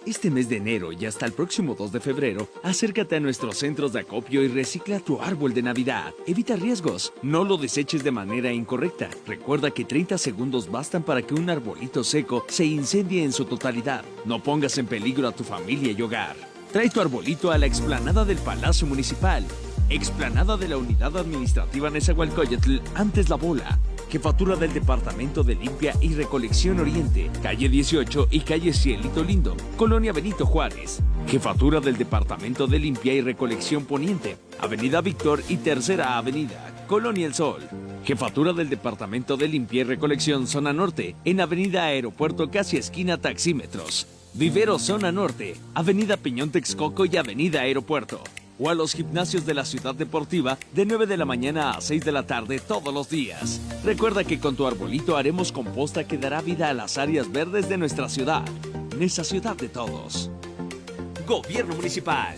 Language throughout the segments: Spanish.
Este mes de enero y hasta el próximo 2 de febrero, acércate a nuestros centros de acopio y recicla tu árbol de Navidad. Evita riesgos, no lo deseches de manera incorrecta. Recuerda que 30 segundos bastan para que un arbolito seco se incendie en su totalidad. No pongas en peligro a tu familia y hogar. Trae tu arbolito a la explanada del Palacio Municipal. Explanada de la Unidad Administrativa Nezahualcóyotl, antes La Bola. Jefatura del Departamento de Limpia y Recolección Oriente, calle 18 y calle Cielito Lindo, Colonia Benito Juárez. Jefatura del Departamento de Limpia y Recolección Poniente, Avenida Víctor y Tercera Avenida, Colonia El Sol. Jefatura del Departamento de Limpia y Recolección Zona Norte, en Avenida Aeropuerto casi esquina Taxímetros. Vivero Zona Norte, Avenida Peñón Texcoco y Avenida Aeropuerto. O a los gimnasios de la Ciudad Deportiva de 9 de la mañana a 6 de la tarde todos los días. Recuerda que con tu arbolito haremos composta que dará vida a las áreas verdes de nuestra ciudad. Nesa ciudad de todos. Gobierno Municipal.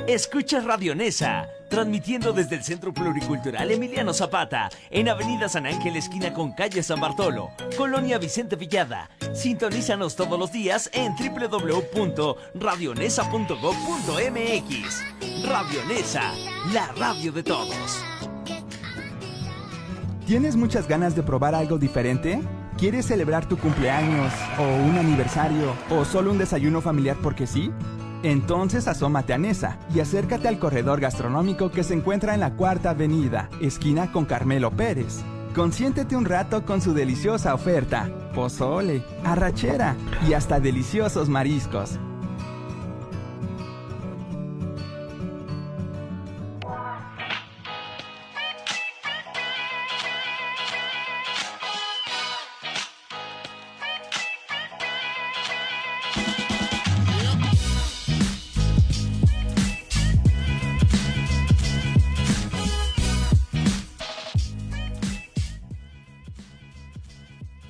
Escuchas Radio Nesa, transmitiendo desde el Centro Pluricultural Emiliano Zapata, en Avenida San Ángel, esquina con calle San Bartolo, Colonia Vicente Villada. Sintonízanos todos los días en www.radionesa.gov.mx. Radio Nesa, la radio de todos. ¿Tienes muchas ganas de probar algo diferente? ¿Quieres celebrar tu cumpleaños o un aniversario o solo un desayuno familiar porque sí? Entonces asómate a Nesa y acércate al corredor gastronómico que se encuentra en la Cuarta Avenida, esquina con Carmelo Pérez. Consiéntete un rato con su deliciosa oferta, pozole, arrachera y hasta deliciosos mariscos.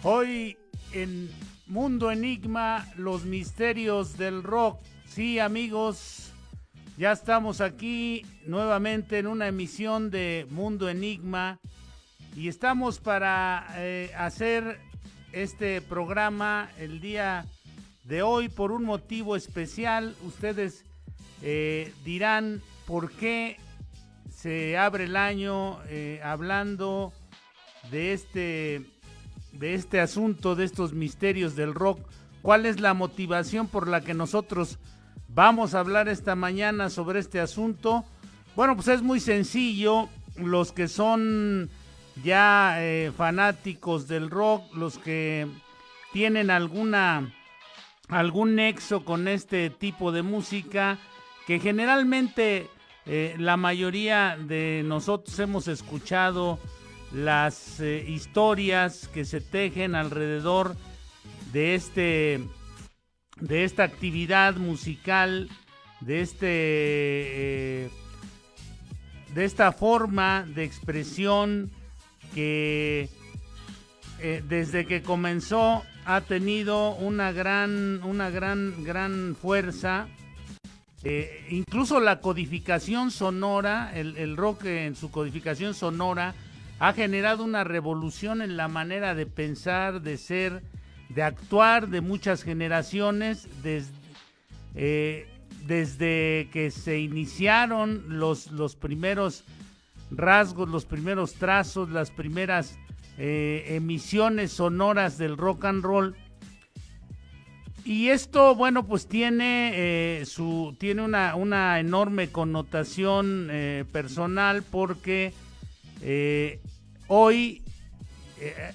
Hoy en Mundo Enigma, los misterios del rock. Sí, amigos, ya estamos aquí nuevamente en una emisión de Mundo Enigma y estamos para hacer este programa el día de hoy por un motivo especial. Ustedes dirán por qué se abre el año hablando de este asunto, de estos misterios del rock. ¿Cuál es la motivación por la que nosotros vamos a hablar esta mañana sobre este asunto? Bueno, pues es muy sencillo. Los que son ya fanáticos del rock, los que tienen algún nexo con este tipo de música, que generalmente la mayoría de nosotros hemos escuchado las historias que se tejen alrededor de esta actividad musical, de esta forma de expresión que desde que comenzó ha tenido una gran fuerza. Incluso la codificación sonora, el rock en su codificación sonora ha generado una revolución en la manera de pensar, de ser, de actuar de muchas generaciones, desde que se iniciaron los primeros rasgos, los primeros trazos, las primeras emisiones sonoras del rock and roll. Y esto, bueno, pues tiene una enorme connotación personal, porque hoy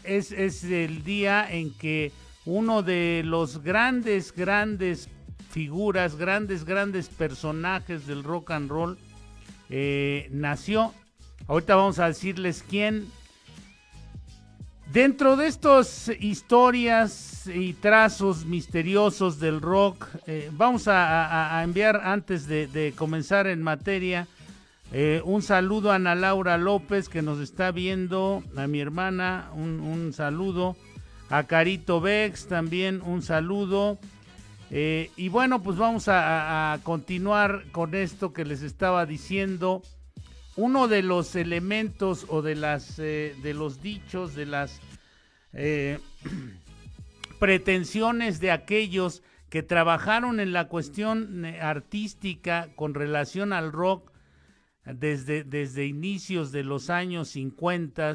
es el día en que uno de los grandes figuras, grandes personajes del rock and roll nació. Ahorita vamos a decirles quién. Dentro de estas historias y trazos misteriosos del rock, vamos a enviar, antes de comenzar en materia, un saludo a Ana Laura López, que nos está viendo, a mi hermana, un saludo, a Carito Vex también un saludo, y bueno, pues vamos a continuar con esto que les estaba diciendo. Uno de los elementos o de los dichos, de pretensiones de aquellos que trabajaron en la cuestión artística con relación al rock desde inicios de los años 50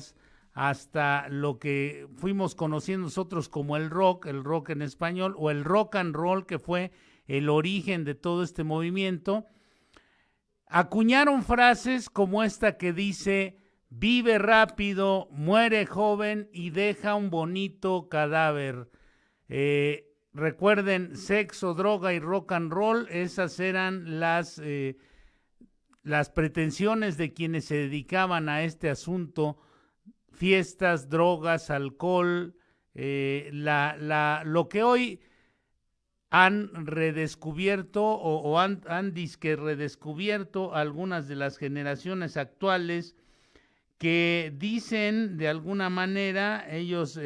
hasta lo que fuimos conociendo nosotros como el rock en español, o el rock and roll, que fue el origen de todo este movimiento. Acuñaron frases como esta que dice: vive rápido, muere joven y deja un bonito cadáver. Recuerden, sexo, droga y rock and roll, esas eran las pretensiones de quienes se dedicaban a este asunto: fiestas, drogas, alcohol, lo que hoy han redescubierto o han disque redescubierto algunas de las generaciones actuales, que dicen de alguna manera ellos,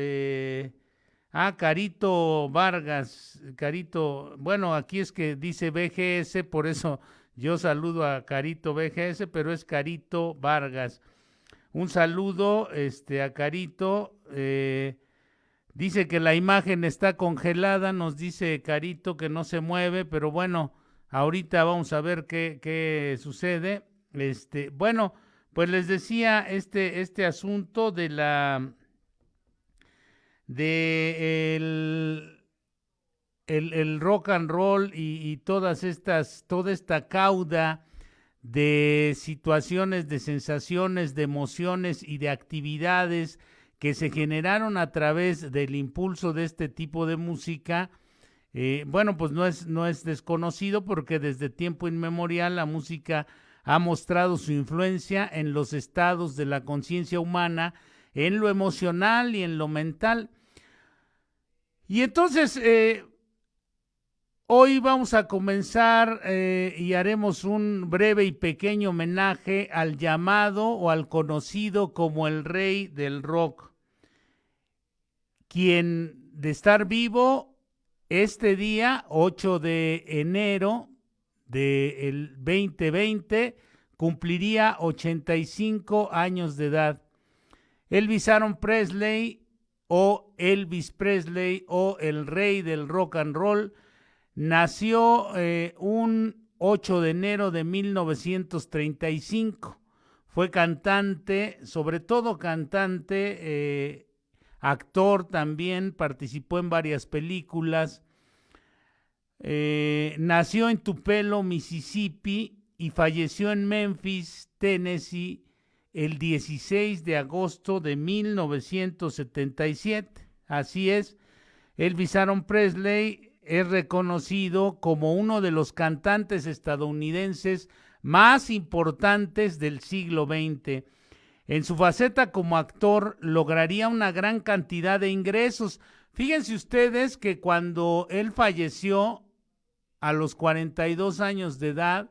Carito Vargas, bueno, aquí es que dice BGS, por eso yo saludo a Carito BGS, pero es Carito Vargas. Un saludo a Carito. Dice que la imagen está congelada, nos dice Carito que no se mueve, pero bueno, ahorita vamos a ver qué sucede. Bueno, pues les decía este asunto de el rock and roll y toda esta cauda de situaciones, de sensaciones, de emociones y de actividades que se generaron a través del impulso de este tipo de música. Bueno, pues no es desconocido, porque desde tiempo inmemorial la música ha mostrado su influencia en los estados de la conciencia humana, en lo emocional y en lo mental. Y entonces, hoy vamos a comenzar y haremos un breve y pequeño homenaje al llamado o al conocido como el rey del rock, quien, de estar vivo este día, 8 de enero del 2020, cumpliría 85 años de edad. Elvis Aaron Presley, o Elvis Presley, o el rey del rock and roll, nació un 8 de enero de 1935. Fue cantante, sobre todo cantante, actor también, participó en varias películas. Nació en Tupelo, Mississippi, y falleció en Memphis, Tennessee, el 16 de agosto de 1977. Así es, Elvis Aaron Presley es reconocido como uno de los cantantes estadounidenses más importantes del siglo XX. En su faceta como actor lograría una gran cantidad de ingresos. Fíjense ustedes que cuando él falleció a los 42 años de edad,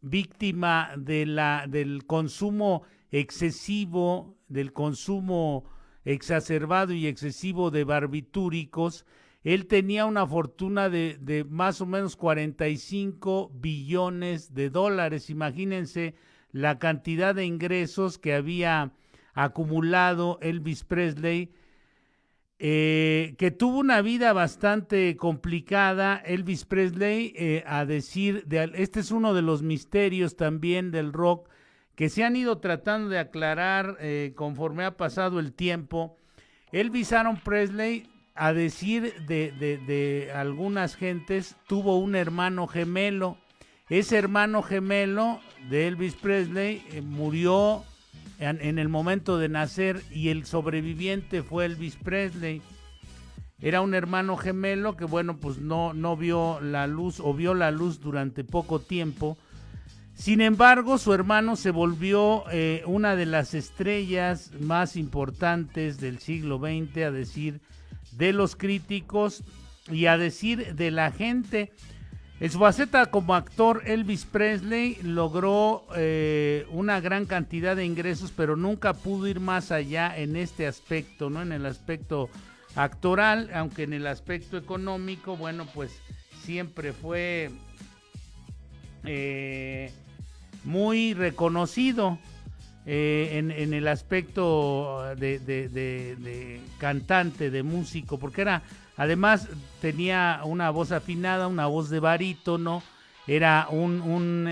víctima del consumo excesivo, del consumo exacerbado y excesivo de barbitúricos, él tenía una fortuna de más o menos 45 billones de dólares. Imagínense la cantidad de ingresos que había acumulado Elvis Presley, que tuvo una vida bastante complicada. Elvis Presley, este es uno de los misterios también del rock que se han ido tratando de aclarar conforme ha pasado el tiempo. Elvis Aaron Presley, a decir de algunas gentes, tuvo un hermano gemelo. Ese hermano gemelo de Elvis Presley murió en el momento de nacer, y el sobreviviente fue Elvis Presley. Era un hermano gemelo que, bueno, pues no vio la luz, o vio la luz durante poco tiempo. Sin embargo, su hermano se volvió una de las estrellas más importantes del siglo XX, a decir de los críticos y a decir de la gente. En su faceta como actor, Elvis Presley logró una gran cantidad de ingresos, pero nunca pudo ir más allá en este aspecto, ¿no? En el aspecto actoral, aunque en el aspecto económico, bueno, pues siempre fue muy reconocido. en el aspecto de cantante, de músico, porque además tenía una voz afinada, una voz de barítono, era un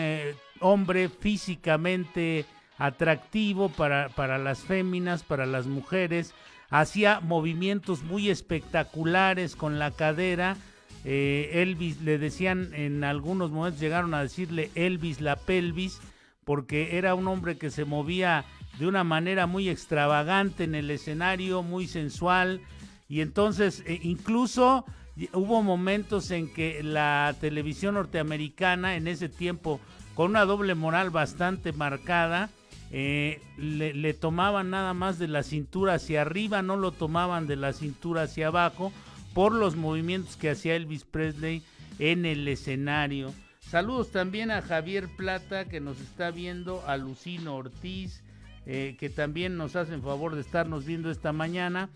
hombre físicamente atractivo para las féminas, para las mujeres, hacía movimientos muy espectaculares con la cadera. Elvis, le decían en algunos momentos, llegaron a decirle Elvis la pelvis, porque era un hombre que se movía de una manera muy extravagante en el escenario, muy sensual, y entonces incluso hubo momentos en que la televisión norteamericana, en ese tiempo con una doble moral bastante marcada, le tomaban nada más de la cintura hacia arriba, no lo tomaban de la cintura hacia abajo, por los movimientos que hacía Elvis Presley en el escenario. Saludos también a Javier Plata, que nos está viendo, a Lucino Ortiz, que también nos hacen favor de estarnos viendo esta mañana.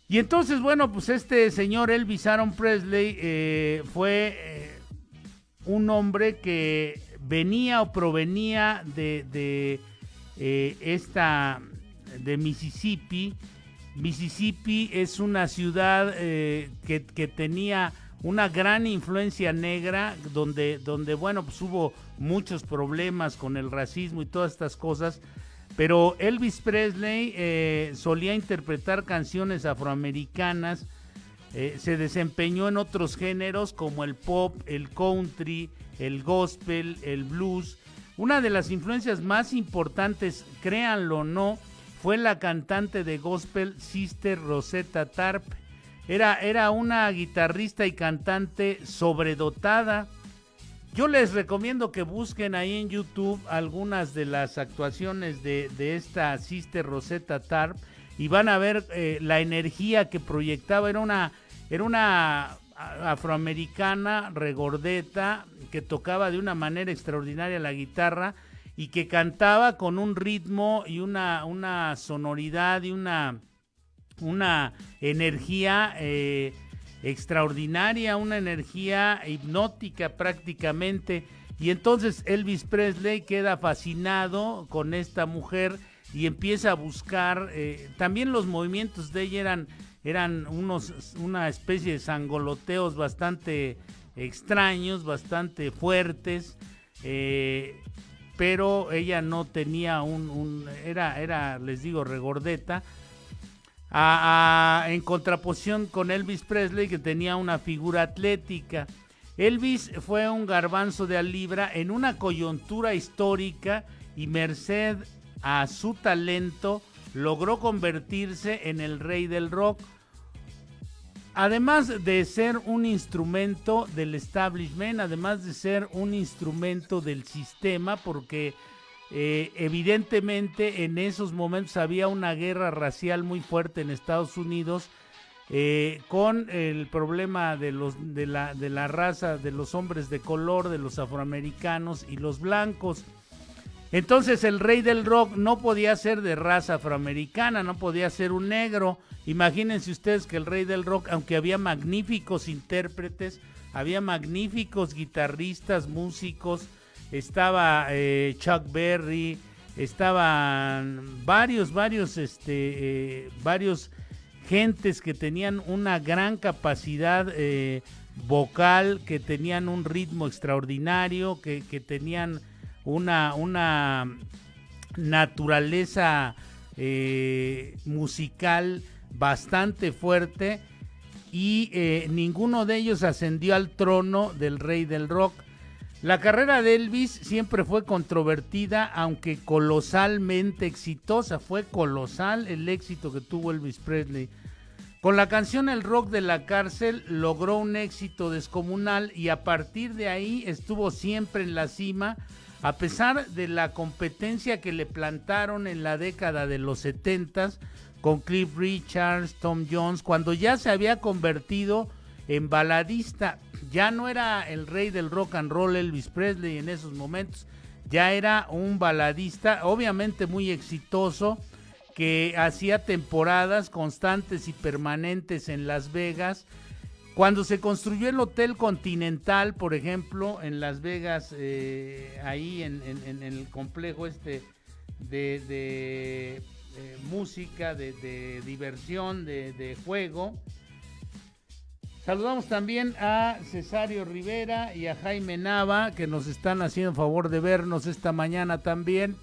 Y entonces, bueno, pues este señor Elvis Aaron Presley fue un hombre que venía o provenía de Mississippi. Mississippi es una ciudad que tenía una gran influencia negra, donde bueno, pues hubo muchos problemas con el racismo y todas estas cosas, pero Elvis Presley solía interpretar canciones afroamericanas, se desempeñó en otros géneros como el pop, el country, el gospel, el blues. Una de las influencias más importantes, créanlo o no, fue la cantante de gospel Sister Rosetta Tharpe. Era una guitarrista y cantante sobredotada. Yo les recomiendo que busquen ahí en YouTube algunas de las actuaciones de esta Sister Rosetta Tharpe y van a ver la energía que proyectaba. Era una afroamericana regordeta que tocaba de una manera extraordinaria la guitarra y que cantaba con un ritmo y una sonoridad y una energía extraordinaria, una energía hipnótica prácticamente. Y entonces Elvis Presley queda fascinado con esta mujer y empieza a buscar, también los movimientos de ella eran una especie de sangoloteos bastante extraños, bastante fuertes, pero ella no tenía era, les digo, regordeta, en contraposición con Elvis Presley, que tenía una figura atlética. Elvis fue un garbanzo de a libra en una coyuntura histórica y merced a su talento logró convertirse en el rey del rock. Además de ser un instrumento del establishment, además de ser un instrumento del sistema, porque evidentemente en esos momentos había una guerra racial muy fuerte en Estados Unidos, con el problema de la raza de los hombres de color, de los afroamericanos y los blancos. Entonces el rey del rock no podía ser de raza afroamericana, no podía ser un negro. Imagínense ustedes que el rey del rock, aunque había magníficos intérpretes, había magníficos guitarristas, músicos, estaba Chuck Berry, estaban varios gentes que tenían una gran capacidad vocal, que tenían un ritmo extraordinario, que tenían una naturaleza musical bastante fuerte, y ninguno de ellos ascendió al trono del rey del rock. La carrera de Elvis siempre fue controvertida, aunque colosalmente exitosa. Fue colosal el éxito que tuvo Elvis Presley. Con la canción El Rock de la Cárcel logró un éxito descomunal y a partir de ahí estuvo siempre en la cima, a pesar de la competencia que le plantaron en la década de los 70s con Cliff Richards, Tom Jones, cuando ya se había convertido en baladista. Ya no era el rey del rock and roll Elvis Presley en esos momentos, ya era un baladista obviamente muy exitoso, que hacía temporadas constantes y permanentes en Las Vegas. Cuando se construyó el Hotel Continental, por ejemplo, en Las Vegas, ahí en el complejo de música, de diversión, de juego. Saludamos también a Cesario Rivera y a Jaime Nava, que nos están haciendo favor de vernos esta mañana también.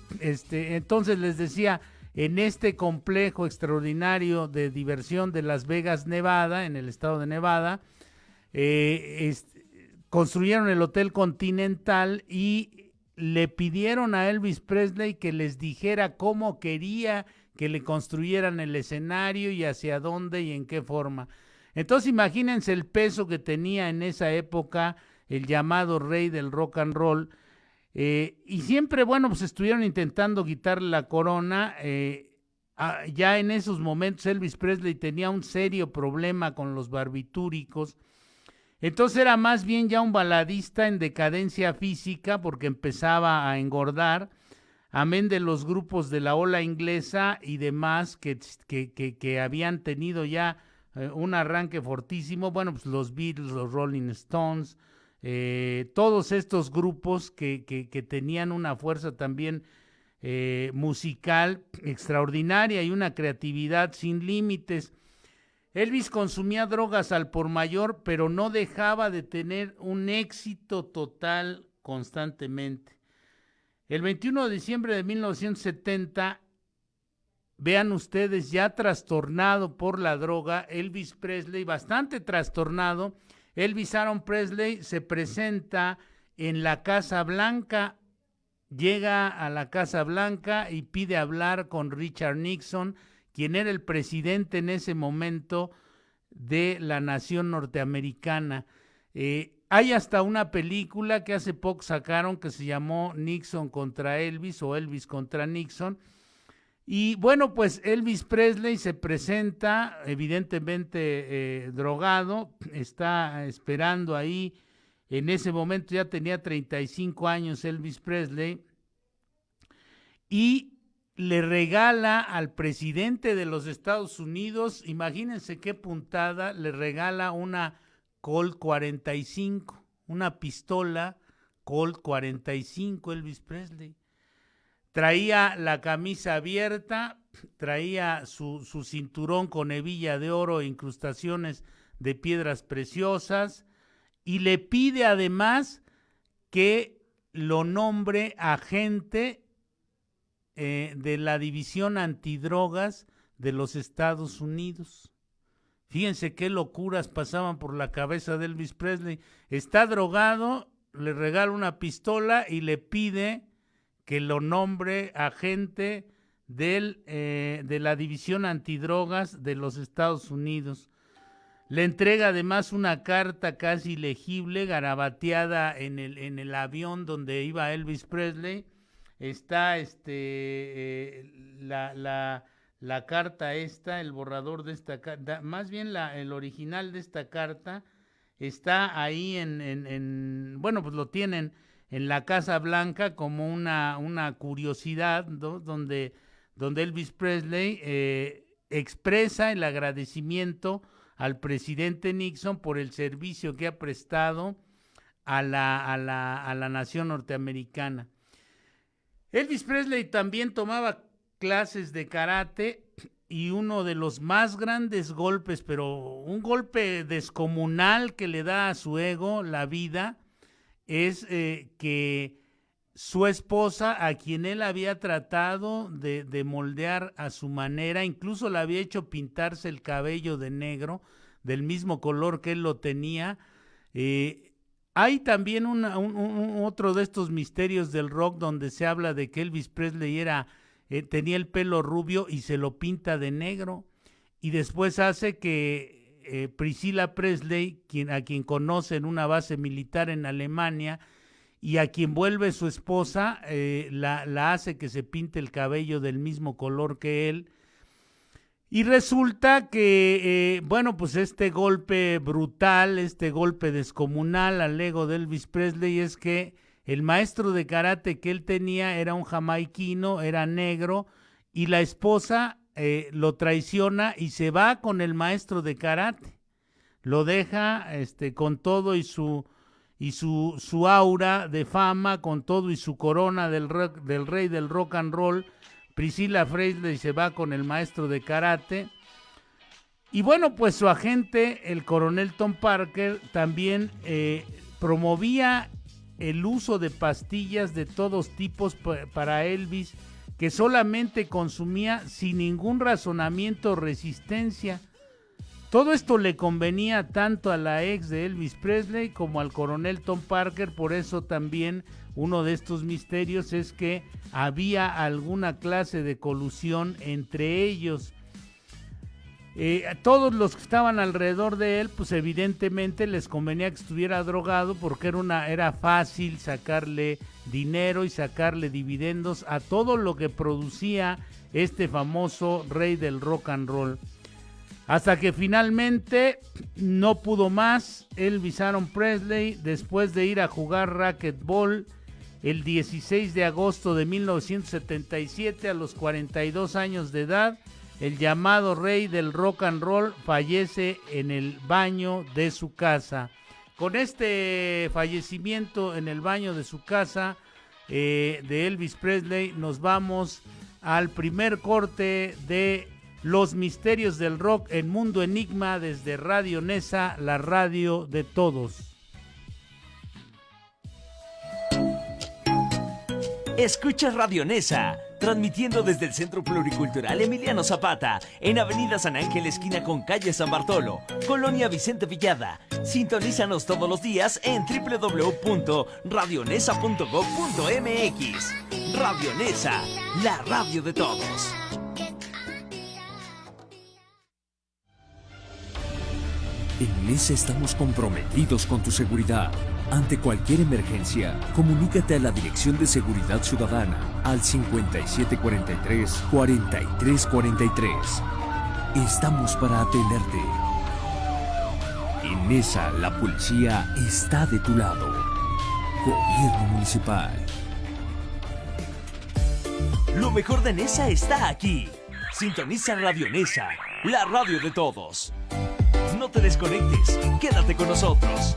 Entonces les decía, en este complejo extraordinario de diversión de Las Vegas, Nevada, en el estado de Nevada, construyeron el Hotel Continental y le pidieron a Elvis Presley que les dijera cómo quería que le construyeran el escenario y hacia dónde y en qué forma. Entonces imagínense el peso que tenía en esa época el llamado rey del rock and roll, y siempre, bueno, pues estuvieron intentando quitarle la corona. Ya en esos momentos Elvis Presley tenía un serio problema con los barbitúricos, entonces era más bien ya un baladista en decadencia física porque empezaba a engordar, amén de los grupos de la ola inglesa y demás que habían tenido ya un arranque fortísimo. Bueno, pues los Beatles, los Rolling Stones, todos estos grupos que tenían una fuerza también musical extraordinaria y una creatividad sin límites. Elvis consumía drogas al por mayor, pero no dejaba de tener un éxito total constantemente. El 21 de diciembre de 1970, vean ustedes, ya trastornado por la droga, Elvis Presley, bastante trastornado, Elvis Aaron Presley se presenta en la Casa Blanca, llega a la Casa Blanca y pide hablar con Richard Nixon, quien era el presidente en ese momento de la nación norteamericana. Hay hasta una película que hace poco sacaron que se llamó Nixon contra Elvis o Elvis contra Nixon. Y bueno, pues Elvis Presley se presenta evidentemente drogado, está esperando ahí, en ese momento ya tenía 35 años Elvis Presley, y le regala al presidente de los Estados Unidos, imagínense qué puntada, le regala una Colt 45, una pistola Colt 45 Elvis Presley. Traía la camisa abierta, traía su cinturón con hebilla de oro e incrustaciones de piedras preciosas, y le pide además que lo nombre agente de la división antidrogas de los Estados Unidos. Fíjense qué locuras pasaban por la cabeza de Elvis Presley. Está drogado, le regala una pistola y le pide que lo nombre agente de la división antidrogas de los Estados Unidos. Le entrega además una carta casi legible, garabateada en el avión donde iba Elvis Presley. Está la carta esta, el borrador de esta carta, más bien el original de esta carta, está ahí bueno, pues lo tienen en la Casa Blanca como una curiosidad, ¿no? donde Elvis Presley expresa el agradecimiento al presidente Nixon por el servicio que ha prestado a la nación norteamericana. Elvis Presley también tomaba clases de karate, y uno de los más grandes golpes, pero un golpe descomunal que le da a su ego la vida, es que su esposa, a quien él había tratado de moldear a su manera, incluso le había hecho pintarse el cabello de negro, del mismo color que él lo tenía. Hay también otro de estos misterios del rock donde se habla de que Elvis Presley tenía el pelo rubio y se lo pinta de negro, y después hace que Priscilla Presley, a quien conoce en una base militar en Alemania y a quien vuelve su esposa, la hace que se pinte el cabello del mismo color que él. Y resulta que, bueno, pues este golpe brutal, este golpe descomunal al ego de Elvis Presley, es que el maestro de karate que él tenía era un jamaiquino, era negro, y la esposa lo traiciona y se va con el maestro de karate. Lo deja con todo y su y su aura de fama con todo y su corona del rey del rock and roll, Priscilla Presley se va con el maestro de karate. Y bueno, pues su agente, el coronel Tom Parker, también promovía el uso de pastillas de todos tipos para Elvis, que solamente consumía sin ningún razonamiento o resistencia. Todo esto le convenía tanto a la ex de Elvis Presley como al coronel Tom Parker. Por eso también uno de estos misterios es que había alguna clase de colusión entre ellos. Todos los que estaban alrededor de él, pues evidentemente les convenía que estuviera drogado, porque era fácil sacarle dinero y sacarle dividendos a todo lo que producía este famoso rey del rock and roll. Hasta que finalmente no pudo más Elvis Aaron Presley, después de ir a jugar racquetball el 16 de agosto de 1977 a los 42 años de edad. El llamado rey del rock and roll fallece en el baño de su casa. Con este fallecimiento en el baño de su casa de Elvis Presley, nos vamos al primer corte de Los Misterios del Rock en Mundo Enigma desde Radio Nesa, la radio de todos. Escuchas Radio Nesa, transmitiendo desde el Centro Pluricultural Emiliano Zapata, en Avenida San Ángel, esquina con calle San Bartolo, Colonia Vicente Villada. Sintonízanos todos los días en www.radionesa.gov.mx. Radio Nesa, la radio de todos. En Nesa estamos comprometidos con tu seguridad. Ante cualquier emergencia, comunícate a la Dirección de Seguridad Ciudadana al 5743-4343. Estamos para atenderte. En Nesa, la policía está de tu lado. Gobierno Municipal. Lo mejor de Nesa está aquí. Sintoniza Radio Nesa, la radio de todos. No te desconectes, quédate con nosotros.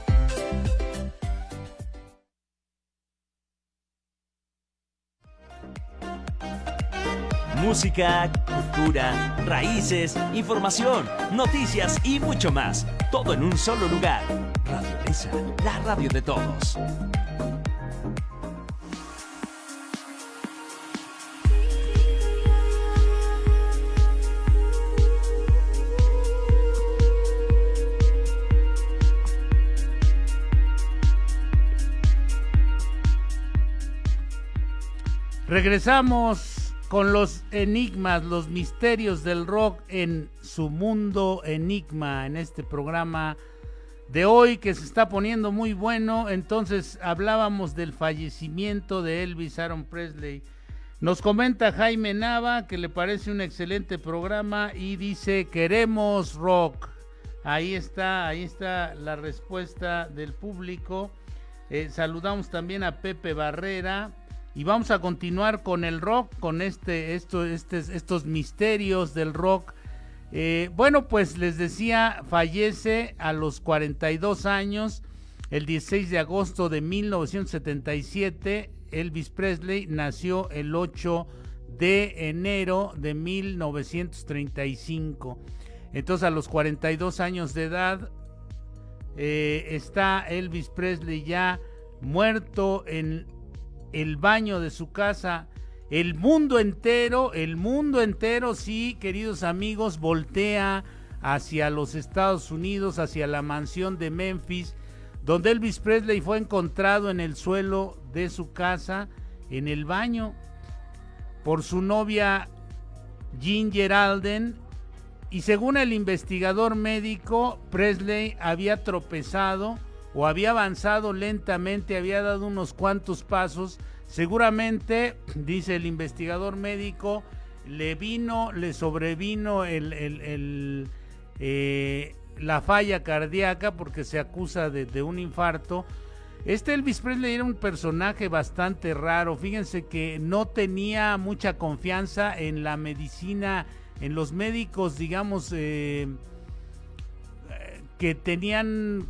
Música, cultura, raíces, información, noticias y mucho más. Todo en un solo lugar. Radio Nesa, la radio de todos. Regresamos con los enigmas, los misterios del rock en su Mundo Enigma, en este programa de hoy que se está poniendo muy bueno. Entonces hablábamos del fallecimiento de Elvis Aaron Presley. Nos comenta Jaime Nava que le parece un excelente programa y dice: queremos rock. Ahí está la respuesta del público. Saludamos también a Pepe Barrera. Y vamos a continuar con el rock, con estos misterios del rock. Bueno, pues les decía, fallece a los 42 años, el 16 de agosto de 1977. Elvis Presley nació el 8 de enero de 1935. Entonces, a los 42 años de edad, está Elvis Presley ya muerto en el baño de su casa. El mundo entero, sí, queridos amigos, voltea hacia los Estados Unidos, hacia la mansión de Memphis, donde Elvis Presley fue encontrado en el suelo de su casa, en el baño, por su novia Ginger Alden. Y según el investigador médico, Presley había tropezado o había avanzado lentamente, había dado unos cuantos pasos. Seguramente, dice el investigador médico, le sobrevino la falla cardíaca, porque se acusa de un infarto. Elvis Presley era un personaje bastante raro. Fíjense que no tenía mucha confianza en la medicina, en los médicos, digamos, que tenían,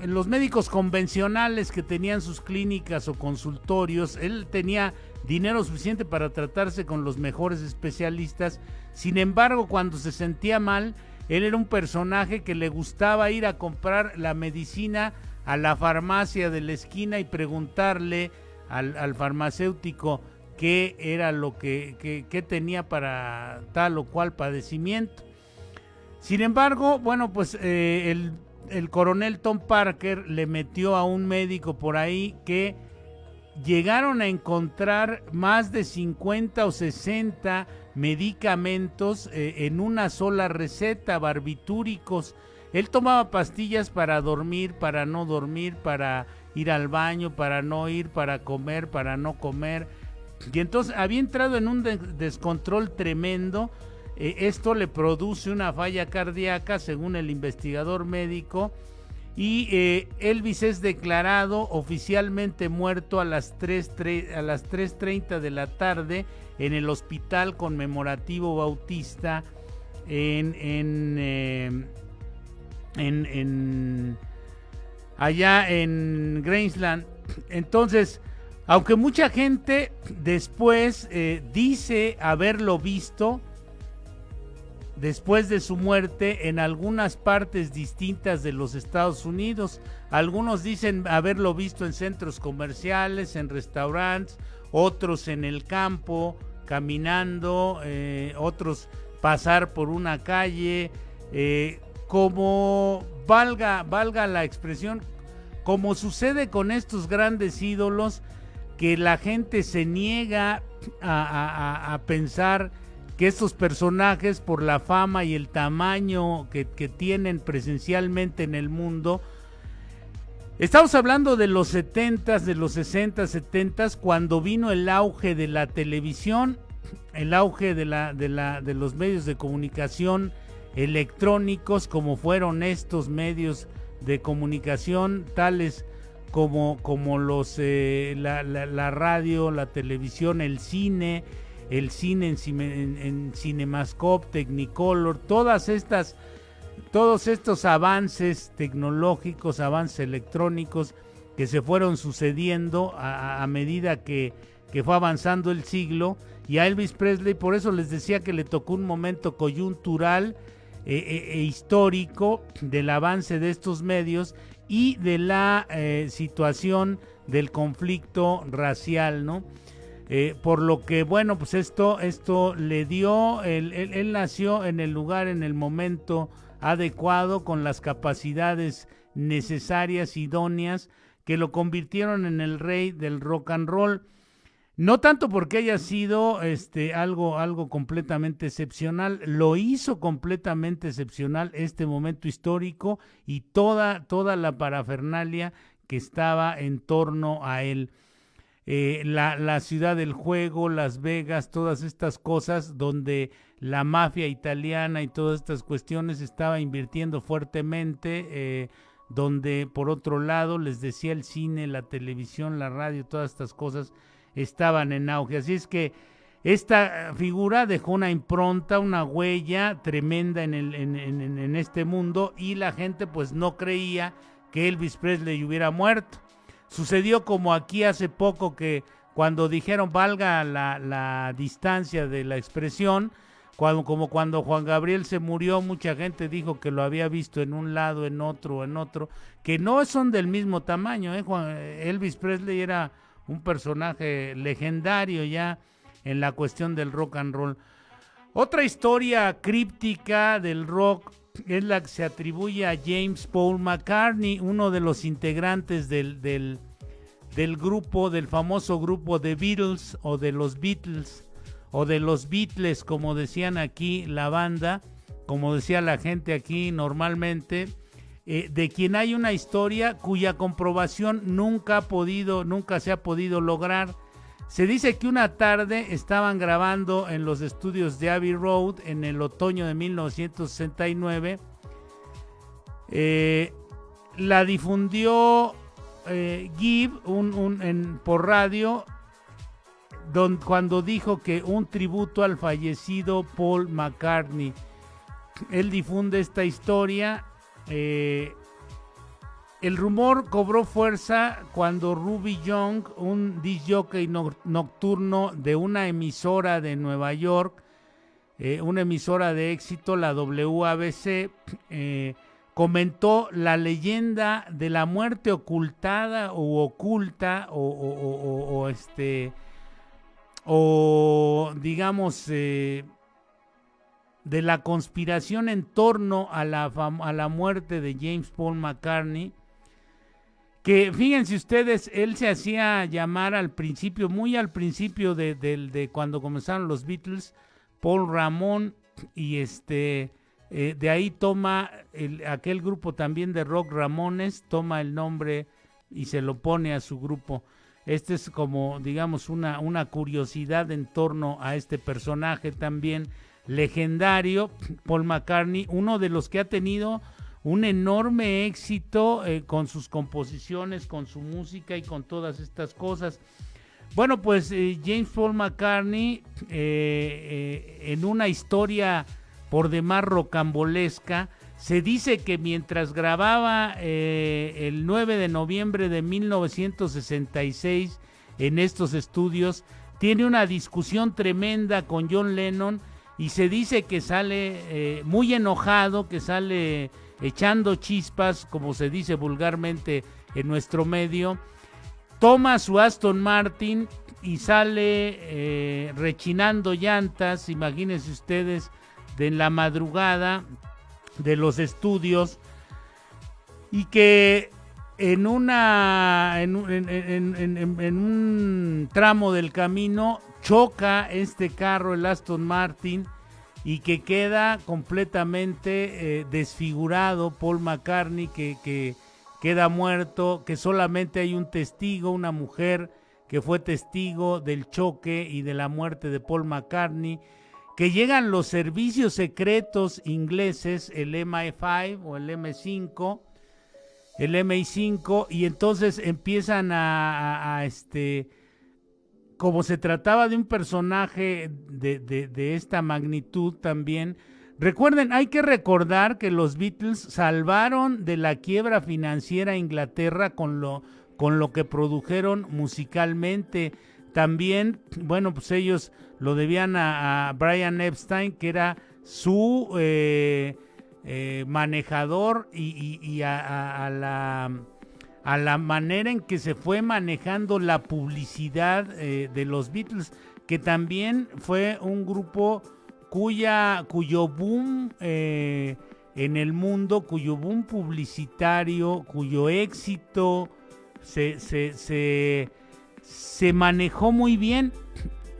los médicos convencionales que tenían sus clínicas o consultorios, él tenía dinero suficiente para tratarse con los mejores especialistas. Sin embargo, cuando se sentía mal, él era un personaje que le gustaba ir a comprar la medicina a la farmacia de la esquina y preguntarle al farmacéutico qué era lo que tenía para tal o cual padecimiento. Sin embargo, bueno, pues el coronel Tom Parker le metió a un médico por ahí que llegaron a encontrar más de 50 o 60 medicamentos en una sola receta, barbitúricos. Él tomaba pastillas para dormir, para no dormir, para ir al baño, para no ir, para comer, para no comer. Y entonces había entrado en un descontrol tremendo. Esto le produce una falla cardíaca, según el investigador médico. Y Elvis es declarado oficialmente muerto a las 3:30 de la tarde en el Hospital Conmemorativo Bautista allá en Graceland. Entonces, aunque mucha gente después dice haberlo visto después de su muerte en algunas partes distintas de los Estados Unidos, algunos dicen haberlo visto en centros comerciales, en restaurantes, otros en el campo, caminando, otros pasar por una calle, como valga la expresión, como sucede con estos grandes ídolos, que la gente se niega a pensar que estos personajes, por la fama y el tamaño que tienen presencialmente en el mundo. Estamos hablando de los 70s, de los 60s, 70s, cuando vino el auge de la televisión, el auge de los medios de comunicación electrónicos, como fueron estos medios de comunicación, tales como la radio, la televisión, el cine en Cinemascope, Technicolor, todos estos avances tecnológicos, avances electrónicos que se fueron sucediendo a medida que fue avanzando el siglo. Y a Elvis Presley, por eso les decía que le tocó un momento coyuntural e histórico del avance de estos medios y de la situación del conflicto racial, ¿no? Por lo que, bueno, pues esto le dio, él nació en el lugar, en el momento adecuado, con las capacidades necesarias, idóneas, que lo convirtieron en el rey del rock and roll. No tanto porque haya sido algo completamente excepcional, lo hizo completamente excepcional este momento histórico y toda la parafernalia que estaba en torno a él. La ciudad del juego, Las Vegas, todas estas cosas donde la mafia italiana y todas estas cuestiones estaba invirtiendo fuertemente, donde por otro lado, les decía, el cine, la televisión, la radio, todas estas cosas estaban en auge. Así es que esta figura dejó una impronta, una huella tremenda en este mundo, y la gente pues no creía que Elvis Presley hubiera muerto. Sucedió como aquí hace poco, que cuando dijeron, valga la distancia de la expresión, como cuando Juan Gabriel se murió, mucha gente dijo que lo había visto en un lado, en otro, que no son del mismo tamaño. Elvis Presley era un personaje legendario ya en la cuestión del rock and roll. Otra historia críptica del rock es la que se atribuye a James Paul McCartney, uno de los integrantes del grupo, del famoso grupo The Beatles, o de los Beatles, o de los Beatles, como decían aquí la banda, como decía la gente aquí normalmente, de quien hay una historia cuya comprobación nunca se ha podido lograr. Se dice que una tarde estaban grabando en los estudios de Abbey Road en el otoño de 1969. La difundió Gibb por radio, cuando dijo que un tributo al fallecido Paul McCartney. Él difunde esta historia el rumor cobró fuerza cuando Ruby Young, un disc jockey nocturno de una emisora de Nueva York, una emisora de éxito, la WABC, comentó la leyenda de la muerte ocultada o oculta o digamos de la conspiración en torno a la muerte de James Paul McCartney, que fíjense ustedes, él se hacía llamar al principio, muy al principio de cuando comenzaron los Beatles, Paul Ramón, y de ahí toma aquel grupo también de rock Ramones, toma el nombre y se lo pone a su grupo. Este es como, digamos, una curiosidad en torno a este personaje también legendario, Paul McCartney, uno de los que ha tenido un enorme éxito con sus composiciones, con su música y con todas estas cosas. Bueno, pues James Paul McCartney, en una historia por demás rocambolesca, se dice que mientras grababa el 9 de noviembre de 1966 en estos estudios, tiene una discusión tremenda con John Lennon y se dice que sale muy enojado, que sale echando chispas, como se dice vulgarmente en nuestro medio, toma su Aston Martin y sale rechinando llantas, imagínense ustedes, de la madrugada de los estudios, y que en un tramo del camino choca este carro, el Aston Martin, y que queda completamente desfigurado Paul McCartney, que queda muerto, que solamente hay un testigo, una mujer que fue testigo del choque y de la muerte de Paul McCartney, que llegan los servicios secretos ingleses, el MI5 o el MI5, y entonces empiezan como se trataba de un personaje de esta magnitud también. Recuerden, hay que recordar que los Beatles salvaron de la quiebra financiera a Inglaterra con lo que produjeron musicalmente. También, bueno, pues ellos lo debían a Brian Epstein, que era su manejador, y a la manera en que se fue manejando la publicidad de los Beatles, que también fue un grupo cuyo boom en el mundo, cuyo boom publicitario, cuyo éxito se manejó muy bien,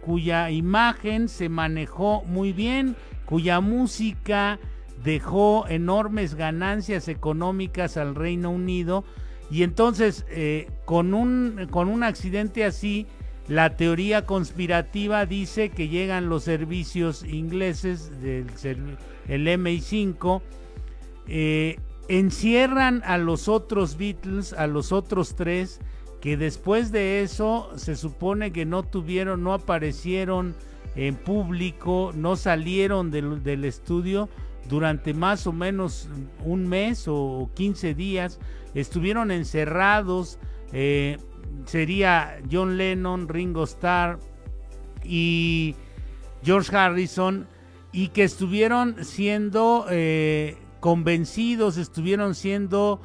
cuya imagen se manejó muy bien, cuya música dejó enormes ganancias económicas al Reino Unido. Y entonces con un accidente así, la teoría conspirativa dice que llegan los servicios ingleses el MI5, encierran a los otros Beatles, a los otros tres, que después de eso se supone que no aparecieron en público, no salieron del estudio durante más o menos un mes o 15 días, estuvieron encerrados, sería John Lennon, Ringo Starr y George Harrison, y que estuvieron siendo convencidos, estuvieron siendo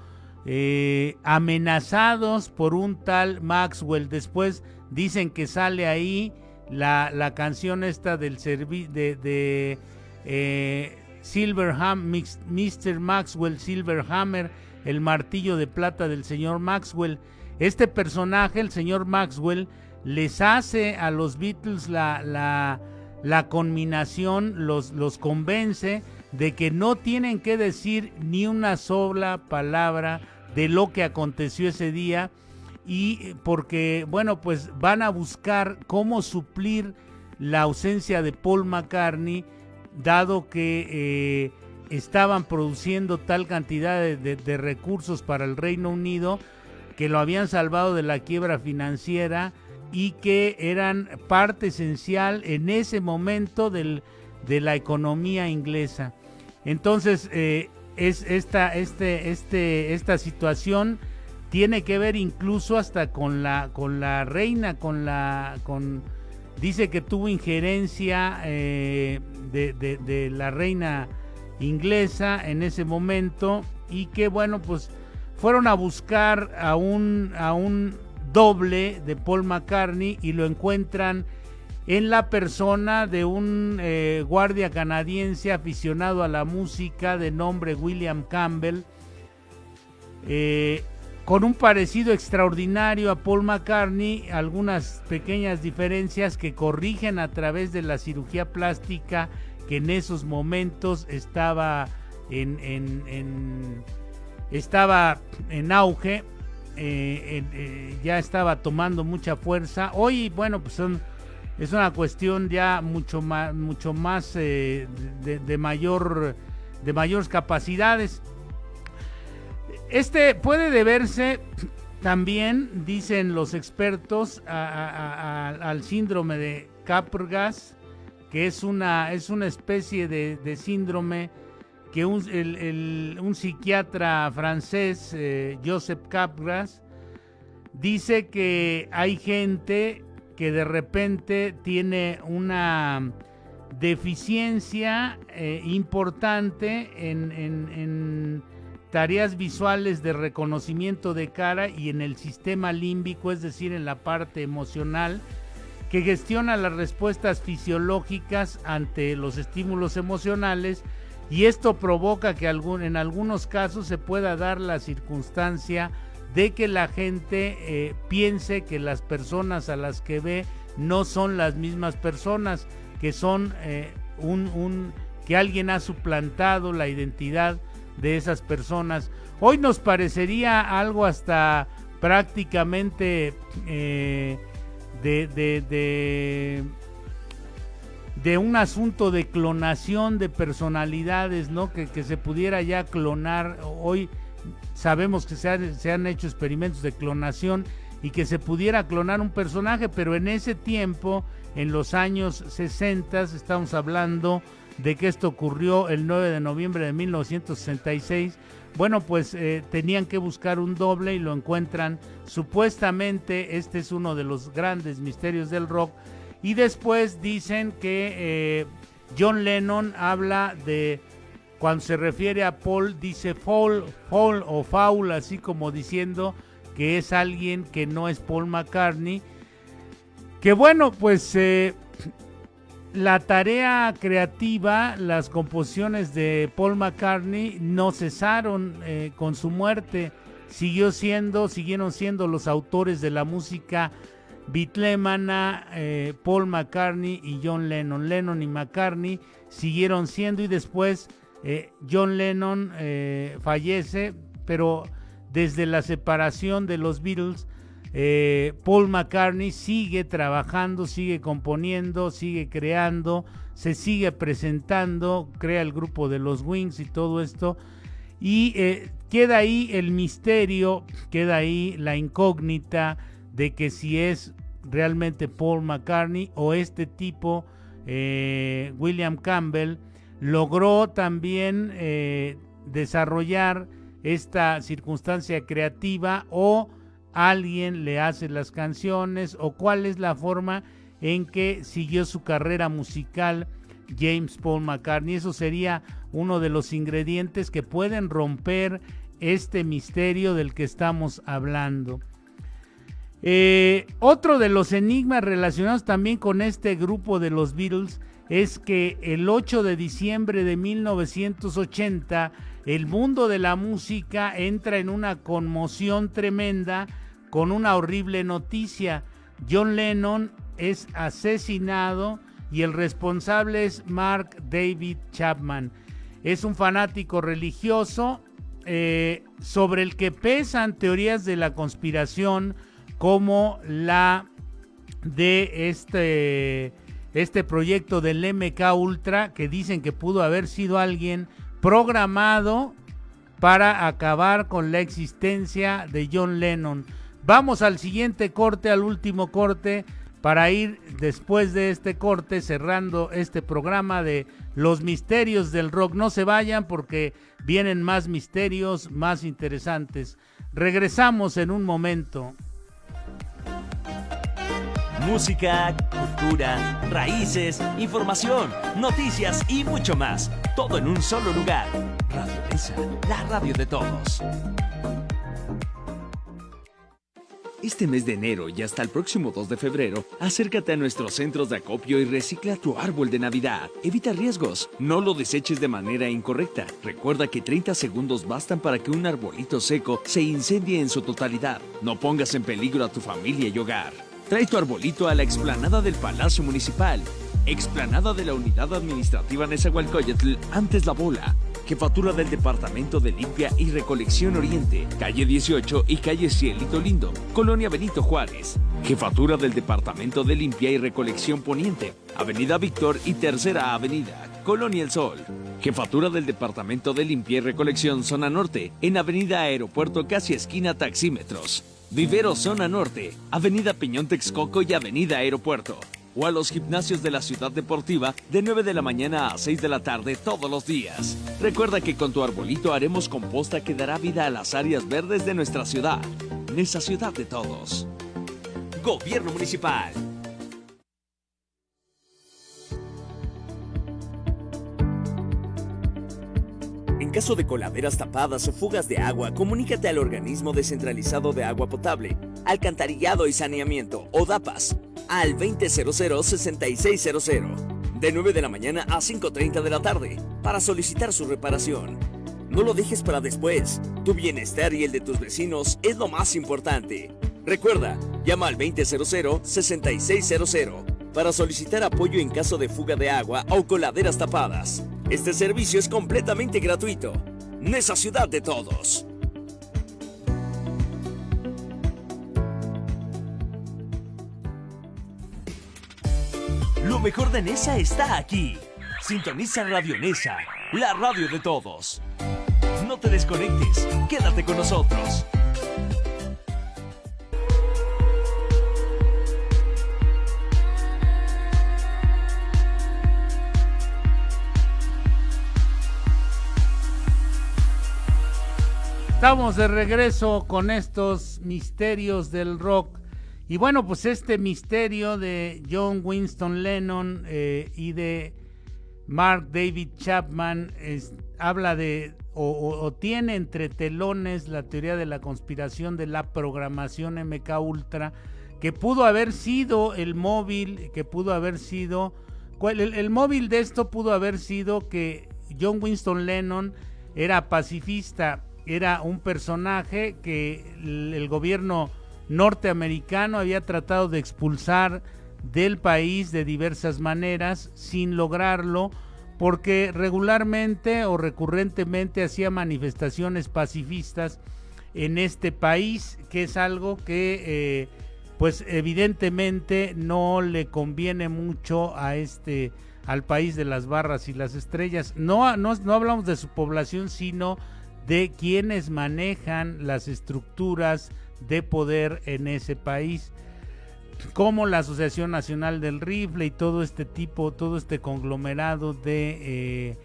amenazados por un tal Maxwell. Después dicen que sale ahí la canción esta del Silverhammer, Mr. Maxwell Silverhammer, el martillo de plata del señor Maxwell. Este personaje, el señor Maxwell, les hace a los Beatles la conminación, los convence de que no tienen que decir ni una sola palabra de lo que aconteció ese día, y porque, bueno, pues van a buscar cómo suplir la ausencia de Paul McCartney, dado que estaban produciendo tal cantidad de recursos para el Reino Unido, que lo habían salvado de la quiebra financiera y que eran parte esencial en ese momento de la economía inglesa. Entonces esta situación tiene que ver incluso hasta con la reina, dice que tuvo injerencia de la reina inglesa en ese momento, y que bueno, pues fueron a buscar a un doble de Paul McCartney y lo encuentran en la persona de un guardia canadiense aficionado a la música de nombre William Campbell, con un parecido extraordinario a Paul McCartney, algunas pequeñas diferencias que corrigen a través de la cirugía plástica que en esos momentos estaba en auge, ya estaba tomando mucha fuerza. Hoy, bueno, pues es una cuestión ya mucho más de mayores capacidades. Puede deberse también, dicen los expertos, al síndrome de Capgras, que es una especie de síndrome que un psiquiatra francés, Joseph Capgras, dice que hay gente que de repente tiene una deficiencia importante en tareas visuales de reconocimiento de cara y en el sistema límbico, es decir, en la parte emocional, que gestiona las respuestas fisiológicas ante los estímulos emocionales, y esto provoca que en algunos casos se pueda dar la circunstancia de que la gente piense que las personas a las que ve no son las mismas personas, que son que alguien ha suplantado la identidad de esas personas. Hoy nos parecería algo hasta prácticamente de un asunto de clonación de personalidades, ¿no? Que se pudiera ya clonar. Hoy sabemos que se han hecho experimentos de clonación y que se pudiera clonar un personaje, pero en ese tiempo, en los años 60, estamos hablando de que esto ocurrió el 9 de noviembre de 1966. Bueno, pues tenían que buscar un doble y lo encuentran. Supuestamente este es uno de los grandes misterios del rock. Y después dicen que John Lennon habla de, cuando se refiere a Paul, dice foul o foul, así como diciendo que es alguien que no es Paul McCartney. Que bueno, pues la tarea creativa, las composiciones de Paul McCartney no cesaron con su muerte. Siguieron siendo los autores de la música beatlemana, Paul McCartney y John Lennon. Lennon y McCartney siguieron siendo, y después John Lennon fallece, pero desde la separación de los Beatles, Paul McCartney sigue trabajando, sigue componiendo, sigue creando, se sigue presentando, crea el grupo de los Wings y todo esto, y queda ahí el misterio, queda ahí la incógnita de que si es realmente Paul McCartney o este tipo, William Campbell, logró también desarrollar esta circunstancia creativa, o alguien le hace las canciones, o cuál es la forma en que siguió su carrera musical James Paul McCartney. Eso sería uno de los ingredientes que pueden romper este misterio del que estamos hablando. Otro de los enigmas relacionados también con este grupo de los Beatles es que el 8 de diciembre de 1980 el mundo de la música entra en una conmoción tremenda con una horrible noticia. John Lennon es asesinado y el responsable es Mark David Chapman. Es un fanático religioso sobre el que pesan teorías de la conspiración, como la de este proyecto del MK Ultra, que dicen que pudo haber sido alguien programado para acabar con la existencia de John Lennon. Vamos al siguiente corte, al último corte, para ir después de este corte cerrando este programa de los misterios del rock. No se vayan porque vienen más misterios, más interesantes. Regresamos en un momento. Música, cultura, raíces, información, noticias y mucho más. Todo en un solo lugar. Radio Nesa, la radio de todos. Este mes de enero y hasta el próximo 2 de febrero, acércate a nuestros centros de acopio y recicla tu árbol de Navidad. Evita riesgos, no lo deseches de manera incorrecta. Recuerda que 30 segundos bastan para que un arbolito seco se incendie en su totalidad. No pongas en peligro a tu familia y hogar. Trae tu arbolito a la explanada del Palacio Municipal. Explanada de la Unidad Administrativa Nezahualcóyotl, antes La Bola. Jefatura del Departamento de Limpia y Recolección Oriente, calle 18 y calle Cielito Lindo, Colonia Benito Juárez. Jefatura del Departamento de Limpia y Recolección Poniente, Avenida Víctor y Tercera Avenida, Colonia El Sol. Jefatura del Departamento de Limpia y Recolección Zona Norte, en Avenida Aeropuerto casi esquina Taxímetros. Vivero Zona Norte, Avenida Peñón Texcoco y Avenida Aeropuerto. O a los gimnasios de la Ciudad Deportiva de 9 de la mañana a 6 de la tarde todos los días. Recuerda que con tu arbolito haremos composta que dará vida a las áreas verdes de nuestra ciudad. Nesa ciudad de todos. Gobierno Municipal. En caso de coladeras tapadas o fugas de agua, comunícate al Organismo Descentralizado de Agua Potable, Alcantarillado y Saneamiento, o DAPAS, al 2000-6600, de 9 de la mañana a 5:30 de la tarde, para solicitar su reparación. No lo dejes para después. Tu bienestar y el de tus vecinos es lo más importante. Recuerda, llama al 2000-6600 para solicitar apoyo en caso de fuga de agua o coladeras tapadas. Este servicio es completamente gratuito. Nesa ciudad de todos. Lo mejor de Nesa está aquí. Sintoniza Radio Nesa, la radio de todos. No te desconectes, quédate con nosotros. Estamos de regreso con estos misterios del rock. Y bueno, pues este misterio de John Winston Lennon y de Mark David Chapman habla de o tiene entre telones la teoría de la conspiración de la programación MK Ultra, que pudo haber sido el móvil, que pudo haber sido... El móvil de esto pudo haber sido que John Winston Lennon era pacifista, era un personaje que el gobierno norteamericano había tratado de expulsar del país de diversas maneras sin lograrlo, porque regularmente o recurrentemente hacía manifestaciones pacifistas en este país, que es algo que pues evidentemente no le conviene mucho a al país de las barras y las estrellas. No hablamos de su población, sino de quienes manejan las estructuras de poder en ese país, como la Asociación Nacional del Rifle y todo este conglomerado de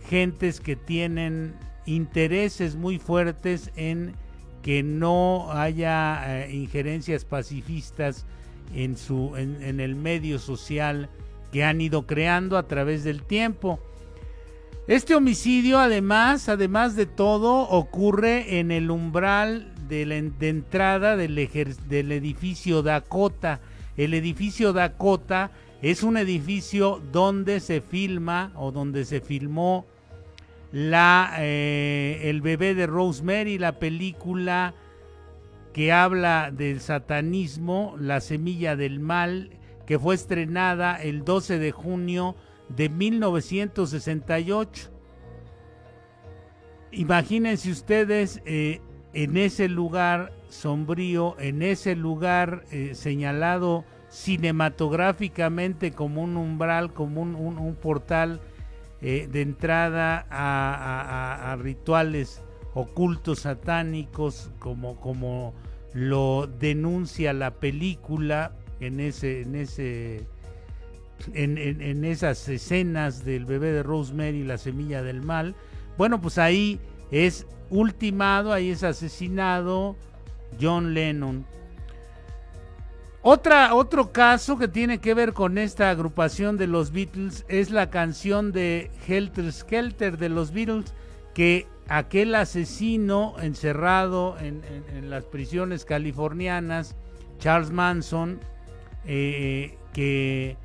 gentes que tienen intereses muy fuertes en que no haya injerencias pacifistas en el medio social que han ido creando a través del tiempo. Este homicidio, además de todo, ocurre en el umbral de entrada del edificio Dakota. El edificio Dakota es un edificio donde se filma o donde se filmó el bebé de Rosemary, la película que habla del satanismo, La Semilla del Mal, que fue estrenada el 12 de junio de 1968. Imagínense ustedes en ese lugar sombrío, en ese lugar señalado cinematográficamente como un umbral, como un portal de entrada a rituales ocultos satánicos, como lo denuncia la película. en esas escenas del bebé de Rosemary, la semilla del mal. Bueno, pues ahí es ultimado, ahí es asesinado John Lennon. Otro caso que tiene que ver con esta agrupación de los Beatles es la canción de Helter Skelter de los Beatles, que aquel asesino encerrado en las prisiones californianas, Charles Manson, que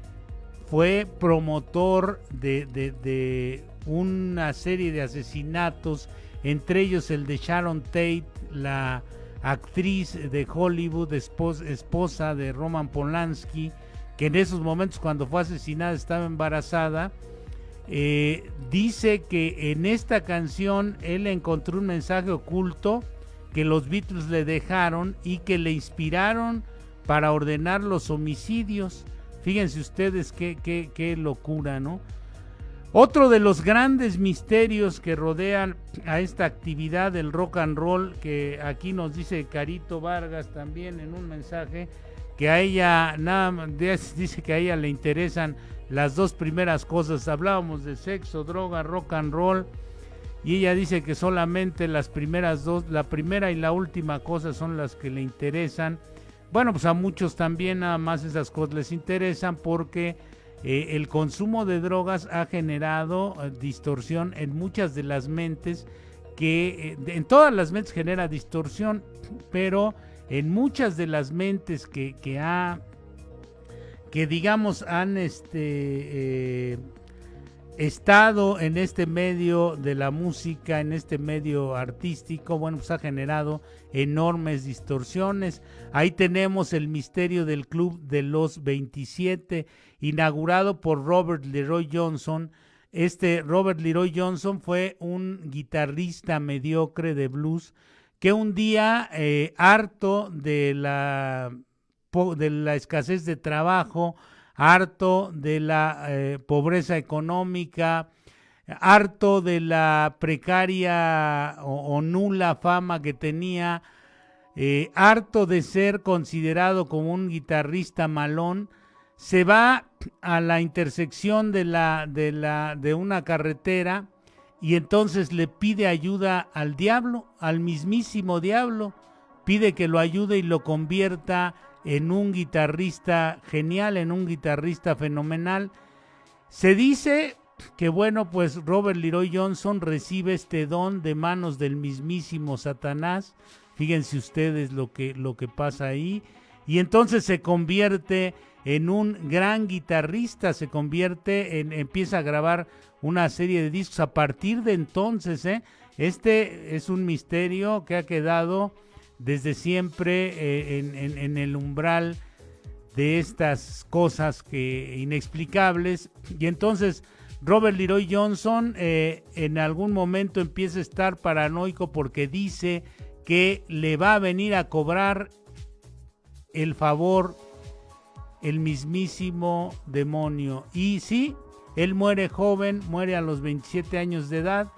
fue promotor de una serie de asesinatos, entre ellos el de Sharon Tate, la actriz de Hollywood, esposa de Roman Polanski, que en esos momentos cuando fue asesinada estaba embarazada. Dice que en esta canción él encontró un mensaje oculto que los Beatles le dejaron y que le inspiraron para ordenar los homicidios. Fíjense ustedes qué locura, ¿no? Otro de los grandes misterios que rodean a esta actividad del rock and roll, que aquí nos dice Carito Vargas también en un mensaje, que a ella dice que a ella le interesan las dos primeras cosas. Hablábamos de sexo, droga, rock and roll, y ella dice que solamente las primeras dos, la primera y la última cosa son las que le interesan. Bueno, pues a muchos también nada más esas cosas les interesan, porque el consumo de drogas ha generado distorsión en muchas de las mentes, que en todas las mentes genera distorsión, pero en muchas de las mentes que digamos han estado en este medio de la música, en este medio artístico, bueno, pues ha generado enormes distorsiones. Ahí tenemos el misterio del Club de los 27, inaugurado por Robert Leroy Johnson. Robert Leroy Johnson fue un guitarrista mediocre de blues que un día, harto de la escasez de trabajo, harto de la pobreza económica, harto de la precaria o nula fama que tenía, harto de ser considerado como un guitarrista malón, se va a la intersección de una carretera y entonces le pide ayuda al diablo, al mismísimo diablo, pide que lo ayude y lo convierta en un guitarrista genial, en un guitarrista fenomenal. Se dice que, bueno, pues Robert Leroy Johnson recibe este don de manos del mismísimo Satanás. Fíjense ustedes lo que pasa ahí. Y entonces se convierte en un gran guitarrista, empieza a grabar una serie de discos a partir de entonces. Este es un misterio que ha quedado desde siempre en el umbral de estas cosas inexplicables. Y entonces Robert Leroy Johnson en algún momento empieza a estar paranoico porque dice que le va a venir a cobrar el favor el mismísimo demonio. Y sí, él muere joven, muere a los 27 años de edad.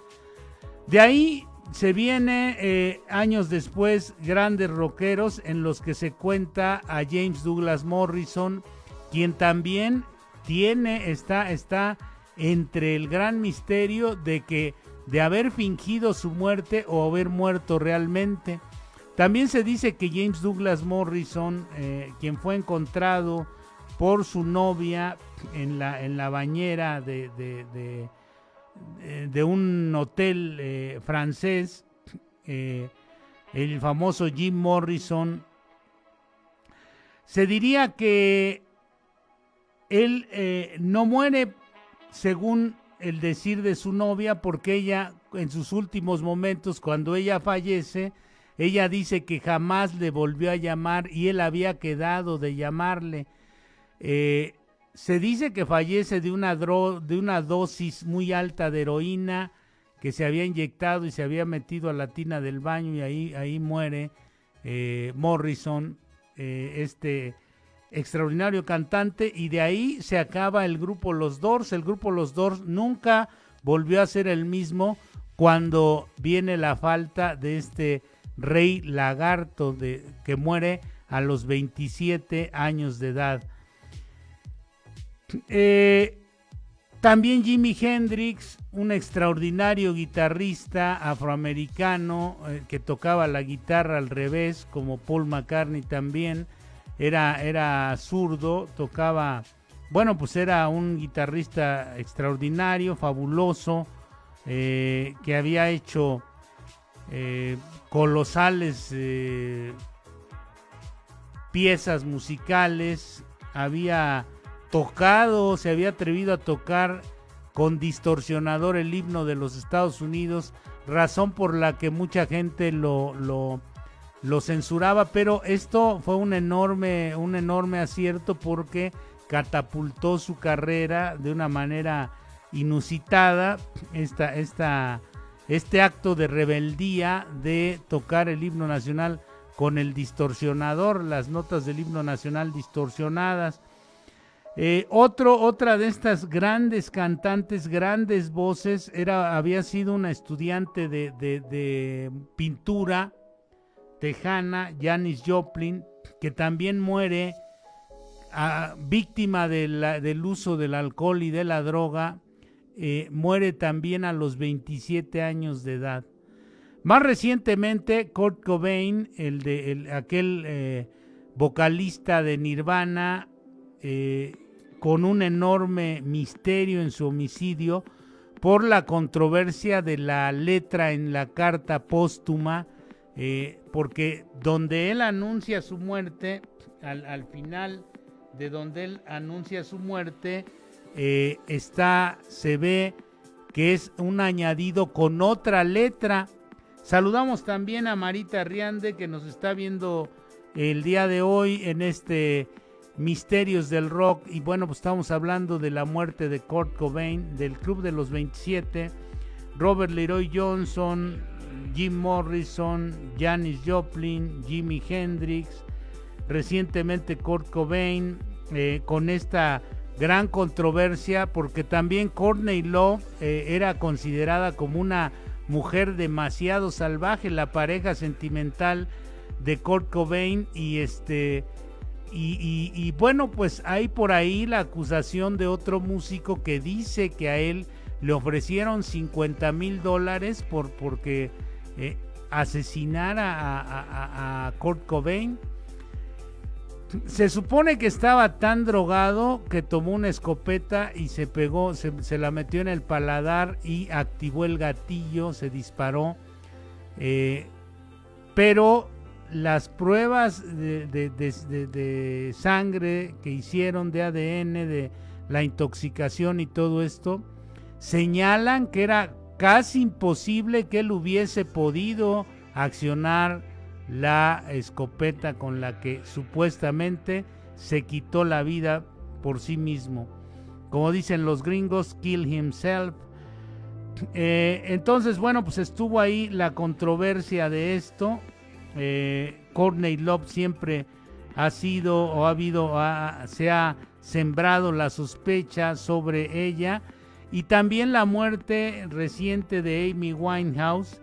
De ahí se viene años después grandes rockeros en los que se cuenta a James Douglas Morrison, quien también está entre el gran misterio de haber fingido su muerte o haber muerto realmente. También se dice que James Douglas Morrison, quien fue encontrado por su novia en la bañera de un hotel francés, el famoso Jim Morrison, se diría que él no muere según el decir de su novia, porque ella en sus últimos momentos, cuando ella fallece, ella dice que jamás le volvió a llamar y él había quedado de llamarle. Se dice que fallece de una dosis muy alta de heroína que se había inyectado y se había metido a la tina del baño, y ahí muere Morrison, este extraordinario cantante, y de ahí se acaba el grupo Los Doors. El grupo Los Doors nunca volvió a ser el mismo cuando viene la falta de este rey lagarto que muere a los 27 años de edad. También Jimi Hendrix, un extraordinario guitarrista afroamericano que tocaba la guitarra al revés, como Paul McCartney también, era zurdo, tocaba, bueno, pues era un guitarrista extraordinario, fabuloso, que había hecho colosales piezas musicales, se había atrevido a tocar con distorsionador el himno de los Estados Unidos, razón por la que mucha gente lo censuraba, pero esto fue un enorme acierto porque catapultó su carrera de una manera inusitada, este acto de rebeldía de tocar el himno nacional con el distorsionador, las notas del himno nacional distorsionadas. Otra de estas grandes cantantes, grandes voces, había sido una estudiante de pintura tejana, Janis Joplin, que también muere víctima del uso del alcohol y de la droga. Muere también a los 27 años de edad. Más recientemente, Kurt Cobain, aquel vocalista de Nirvana, con un enorme misterio en su homicidio por la controversia de la letra en la carta póstuma, porque donde él anuncia su muerte, al final de donde él anuncia su muerte, se ve que es un añadido con otra letra. Saludamos también a Marita Riande, que nos está viendo el día de hoy en Misterios del Rock. Y bueno, pues estamos hablando de la muerte de Kurt Cobain, del Club de los 27, Robert Leroy Johnson, Jim Morrison, Janis Joplin, Jimi Hendrix, recientemente Kurt Cobain, con esta gran controversia, porque también Courtney Love era considerada como una mujer demasiado salvaje, la pareja sentimental de Kurt Cobain, y bueno, pues hay por ahí la acusación de otro músico que dice que a él le ofrecieron $50,000 porque asesinara a Kurt Cobain. Se supone que estaba tan drogado que tomó una escopeta y se la metió en el paladar y activó el gatillo, se disparó. Pero las pruebas de sangre que hicieron, de ADN, de la intoxicación y todo esto, señalan que era casi imposible que él hubiese podido accionar la escopeta con la que supuestamente se quitó la vida por sí mismo. Como dicen los gringos, kill himself. Entonces, bueno, pues estuvo ahí la controversia de esto. Courtney Love siempre se ha sembrado la sospecha sobre ella, y también la muerte reciente de Amy Winehouse,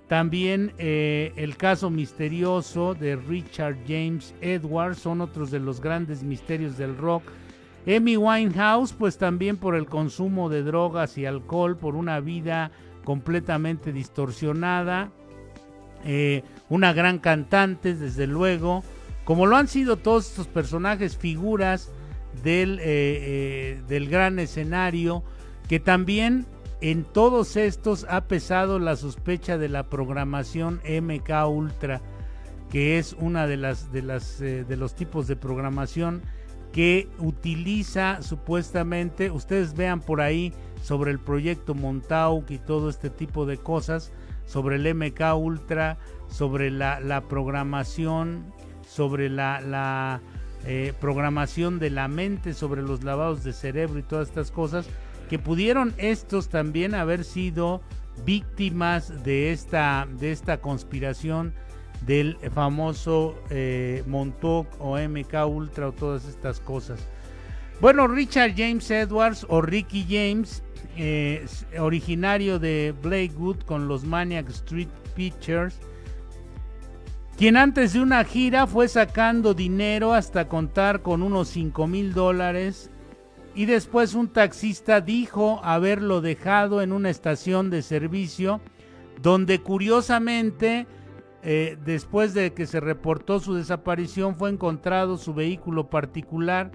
también el caso misterioso de Richard James Edwards, son otros de los grandes misterios del rock. Amy Winehouse, pues también por el consumo de drogas y alcohol, por una vida completamente distorsionada. Una gran cantante, desde luego, como lo han sido todos estos personajes, figuras del gran escenario, que también en todos estos ha pesado la sospecha de la programación MK Ultra, que es una de los tipos de programación que utiliza supuestamente. Ustedes vean por ahí sobre el proyecto Montauk y todo este tipo de cosas, sobre el MK Ultra, sobre la programación, sobre la programación de la mente, sobre los lavados de cerebro y todas estas cosas, que pudieron estos también haber sido víctimas de esta conspiración del famoso Montauk o MK Ultra o todas estas cosas. Bueno, Richard James Edwards o Ricky James, originario de Blackwood con los Maniac Street Preachers, quien antes de una gira fue sacando dinero hasta contar con unos $5,000, y después un taxista dijo haberlo dejado en una estación de servicio, donde curiosamente, después de que se reportó su desaparición, fue encontrado su vehículo particular,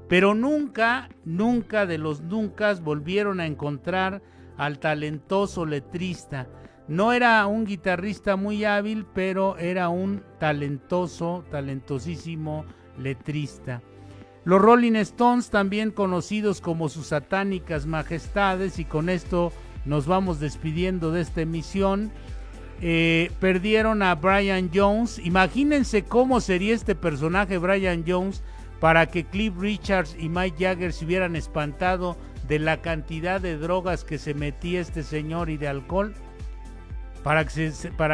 pero nunca de los nunca volvieron a encontrar al talentoso letrista. No era un guitarrista muy hábil, pero era un talentosísimo letrista. Los Rolling Stones, también conocidos como sus satánicas majestades, y con esto nos vamos despidiendo de esta emisión, perdieron a Brian Jones. Imagínense cómo sería este personaje Brian Jones para que Cliff Richards y Mick Jagger se hubieran espantado de la cantidad de drogas que se metía este señor y de alcohol. Para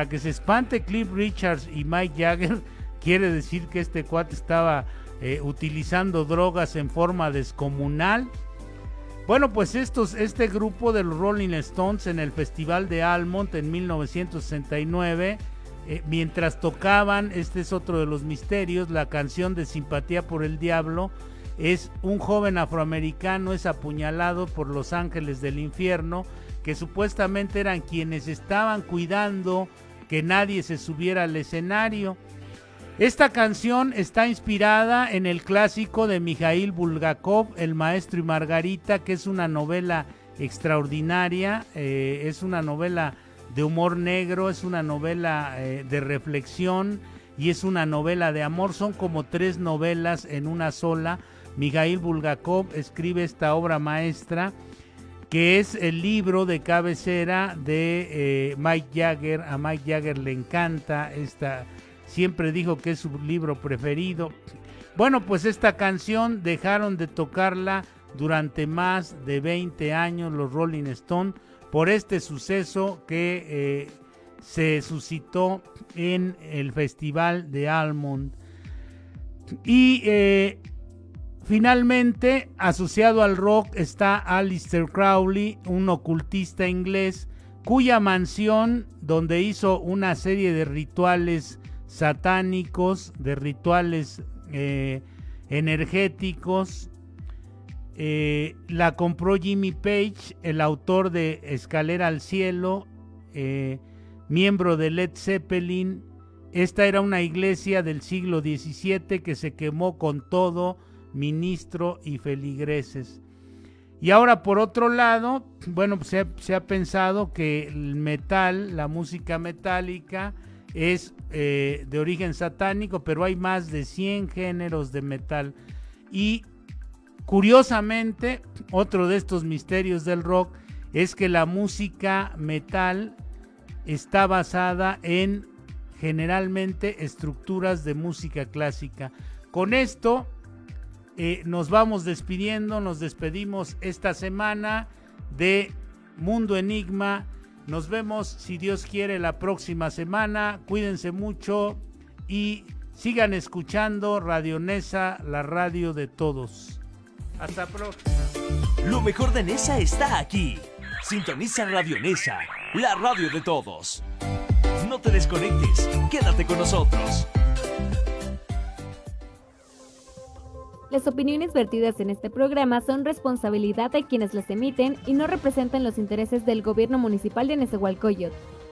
que se espante Cliff Richards y Mick Jagger, quiere decir que este cuate estaba utilizando drogas en forma descomunal. Bueno, pues este grupo de los Rolling Stones en el Festival de Almond en 1969, mientras tocaban, este es otro de los misterios, la canción de Simpatía por el Diablo, es un joven afroamericano es apuñalado por los ángeles del infierno, que supuestamente eran quienes estaban cuidando que nadie se subiera al escenario. Esta canción está inspirada en el clásico de Mikhail Bulgakov, El Maestro y Margarita, que es una novela extraordinaria, es una novela de humor negro, es una novela de reflexión y es una novela de amor. Son como 3 novelas en una sola. Mikhail Bulgakov escribe esta obra maestra, que es el libro de cabecera de Mick Jagger. A Mick Jagger le encanta esta, siempre dijo que es su libro preferido. Bueno, pues esta canción dejaron de tocarla durante más de 20 años los Rolling Stones por este suceso que se suscitó en el Festival de Almond. Y finalmente, asociado al rock está Aleister Crowley, un ocultista inglés, cuya mansión, donde hizo una serie de rituales satánicos, de rituales energéticos, la compró Jimmy Page, el autor de Escalera al Cielo, miembro de Led Zeppelin. Esta era una iglesia del siglo XVII que se quemó con todo, ministro y feligreses. Y ahora, por otro lado, bueno, pues se ha pensado que el metal, la música metálica, es de origen satánico, pero hay más de 100 géneros de metal. Y curiosamente, otro de estos misterios del rock es que la música metal está basada en generalmente estructuras de música clásica. Con esto nos vamos despidiendo, nos despedimos esta semana de Mundo Enigma. Nos vemos, si Dios quiere, la próxima semana. Cuídense mucho y sigan escuchando Radio Nesa, la radio de todos. Hasta próxima. Lo mejor de Nesa está aquí. Sintoniza Radio Nesa, la radio de todos. No te desconectes, quédate con nosotros. Las opiniones vertidas en este programa son responsabilidad de quienes las emiten y no representan los intereses del Gobierno Municipal de Nezahualcóyotl.